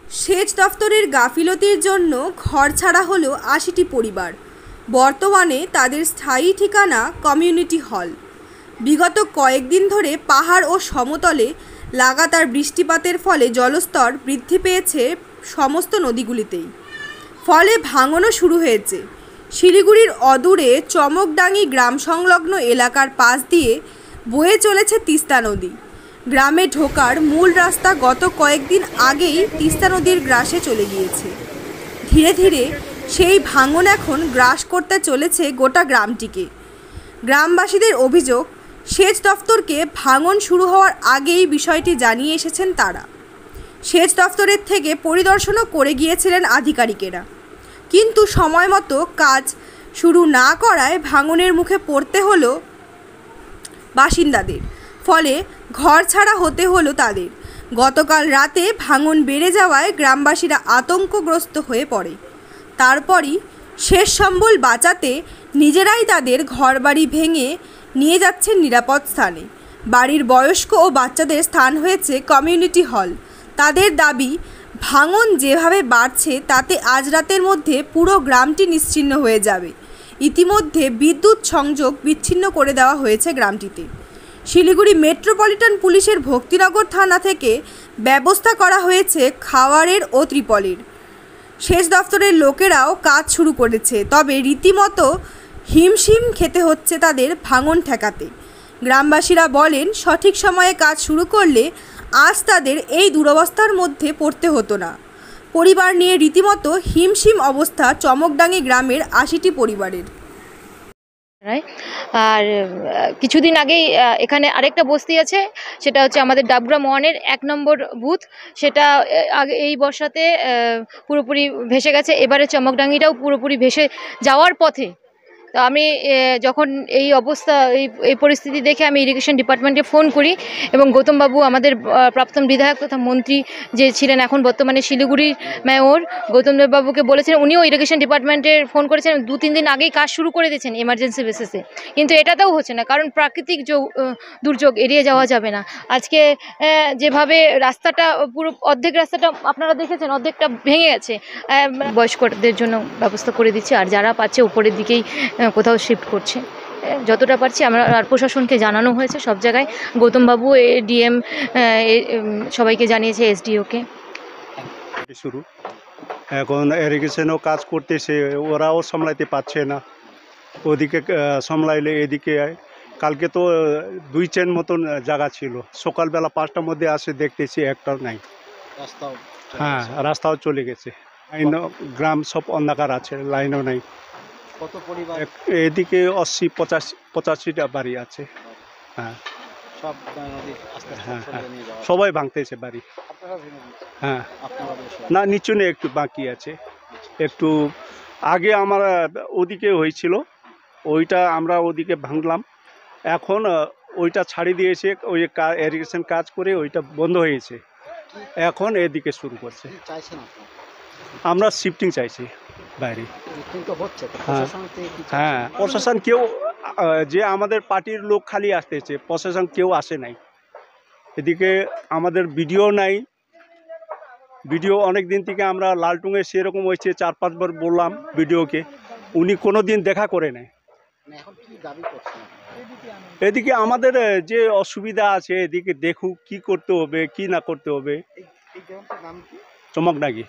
সেচ দফতরের গাফিলতির জন্য ঘর ছাড়া হলো ৮০টি পরিবার। বর্তমানে তাদের স্থায়ী ঠিকানা কমিউনিটি হল। বিগত কয়েকদিন ধরে পাহাড় ও সমতলে লাগাতার বৃষ্টিপাতের ফলে জলস্তর বৃদ্ধি পেয়েছে সমস্ত নদীগুলিতেই। ফলে ভাঙনও শুরু হয়েছে। শিলিগুড়ির অদূরে চমকডাঙ্গি গ্রাম সংলগ্ন এলাকার পাশ দিয়ে বয়ে চলেছে তিস্তা নদী। গ্রামে ঢোকার মূল রাস্তা গত কয়েকদিন আগেই তিস্তা নদীর গ্রাসে চলে গিয়েছে। ধীরে ধীরে সেই ভাঙন এখন গ্রাস করতে চলেছে গোটা গ্রামটিকে। গ্রামবাসীদের অভিযোগ, সেচ দফতরকে ভাঙন শুরু হওয়ার আগেই বিষয়টি জানিয়ে এসেছেন তারা। সেচ দফতরের থেকে পরিদর্শনও করে গিয়েছিলেন আধিকারিকেরা, কিন্তু সময় মতো কাজ শুরু না করায় ভাঙনের মুখে পড়তে হলো বাসিন্দাদের। ফলে ঘর ছাড়া হতে হলো তাদের। গতকাল রাতে ভাঙন বেড়ে যাওয়ায় গ্রামবাসীরা আতঙ্কগ্রস্ত হয়ে পড়ে। তারপরই শেষ সম্বল বাঁচাতে নিজেরাই তাদের ঘরবাড়ি ভেঙে নিয়ে যাচ্ছেন নিরাপদ স্থানে। বাড়ির বয়স্ক ও বাচ্চাদের স্থান হয়েছে কমিউনিটি হল। তাদের দাবি, ভাঙন যেভাবে বাড়ছে তাতে আজ রাতের মধ্যে পুরো গ্রামটি নিশ্চিহ্ন হয়ে যাবে। ইতিমধ্যে বিদ্যুৎ সংযোগ বিচ্ছিন্ন করে দেওয়া হয়েছে গ্রামটিতে। শিলিগুড়ি মেট্রোপলিটন পুলিশের ভক্তিনগর থানা থেকে ব্যবস্থা করা হয়েছে খাওয়ারের ও ত্রিপলের। সেচ দফতরের লোকেরাও কাজ শুরু করেছে, তবে রীতিমতো হিমশিম খেতে হচ্ছে তাদের ভাঙন ঠেকাতে। গ্রামবাসীরা বলেন, সঠিক সময়ে কাজ শুরু করলে আজ তাদের এই দুরবস্থার মধ্যে পড়তে হতো না। পরিবার নিয়ে রীতিমতো হিমশিম অবস্থা চমকডাঙ্গি গ্রামের ৮০টি পরিবারের। আর কিছুদিন আগেই এখানে আরেকটা বস্তি আছে, সেটা হচ্ছে আমাদের ডাবগ্রাম 1-এর 1 নম্বর বুথ। সেটা আগে এই বর্ষাতে পুরোপুরি ভেসে গেছে। এবারে চমকডাঙ্গিটাও পুরোপুরি ভেসে যাওয়ার পথে। তো আমি যখন এই অবস্থা এই পরিস্থিতি দেখে আমি ইরিগেশন ডিপার্টমেন্টে ফোন করি এবং গৌতমবাবু, আমাদের প্রাক্তন বিধায়ক তথা মন্ত্রী যে ছিলেন এখন বর্তমানে শিলিগুড়ির মেয়র, গৌতমদেববাবুকে বলেছেন, উনিও ইরিগেশন ডিপার্টমেন্টে ফোন করেছেন। 2-3 দিন আগেই কাজ শুরু করে দিয়েছেন এমার্জেন্সি বেসিসে, কিন্তু এটাতেও হচ্ছে না, কারণ প্রাকৃতিক দুর্যোগ এড়িয়ে যাওয়া যাবে না। আজকে যেভাবে রাস্তাটা পুরো অর্ধেক রাস্তাটা আপনারা দেখেছেন, অর্ধেকটা ভেঙে গেছে। বয়স্কদের জন্য ব্যবস্থা করে দিচ্ছে, আর যারা পাচ্ছে উপরের দিকেই কোথাও শিফট করছে। যতটা পারছি আমরা আর প্রশাসনকে জানানো হয়েছে সব জায়গায়। গৌতমবাবু, ডিএম সবাইকে জানিয়েছে, এসডিওকে। শুরু এখন ইরিগেশনও কাজ করতেছে, ওরাও সামলাইতে পারছে না। ওদিকে সামলাইলে এদিকে কালকে তো 2 চেন মতন জায়গা ছিল, সকালবেলা 5টার মধ্যে আসে দেখতেছি একটাও নাই। হ্যাঁ, রাস্তাও চলে গেছে। লাইনও, গ্রাম সব অন্ধকার আছে, লাইনও নাই। কত পরিবার? এদিকে 80-85টা বাড়ি আছে। হ্যাঁ, সব নদী আস্তে হ্যাঁ, আস্তে হ্যাঁ, নিয়ে যাওয়া। সবাই ভাঙতেছে বাড়ি। আপনারা ভেঙে দিচ্ছেন? হ্যাঁ, আপনারা বসে না নিচু নেই, একটু বাকি আছে। একটু আগে আমার ওদিকে হয়েছিল, ওইটা আমরা ওদিকে ভাঙলাম। এখন ওইটা ছাড়ি দিয়েছে, ওই ইরিগেশন কাজ করে ওইটা বন্ধ হয়েছে। এখন এদিকে শুরু করছে। কি চাইছেন আপনারা? আমরা শিফটিং চাইছি বাইরে। কিন্তু হচ্ছে তো, হ্যাঁ, প্রশাসন থেকে কি চাইছেন? হ্যাঁ, প্রশাসন কেউ যে আমাদের পার্টির লোক খালি আসতেছে, প্রশাসন কেউ আসে নাই। এদিকে আমাদের ভিডিও নাই। ভিডিও অনেক দিন থেকে আমরা লালটুঙে সেরকম হয়েছে, 4-5 বার বললাম ভিডিওকে, উনি কোনো দিন দেখা করে নাই। মানে এখন কি দাবি করছেন? এদিকে আমাদের যে অসুবিধা আছে, এদিকে দেখুক কি করতে হবে কি না করতে হবে। এই গ্রামটার নাম কি? চমকডাঙ্গি।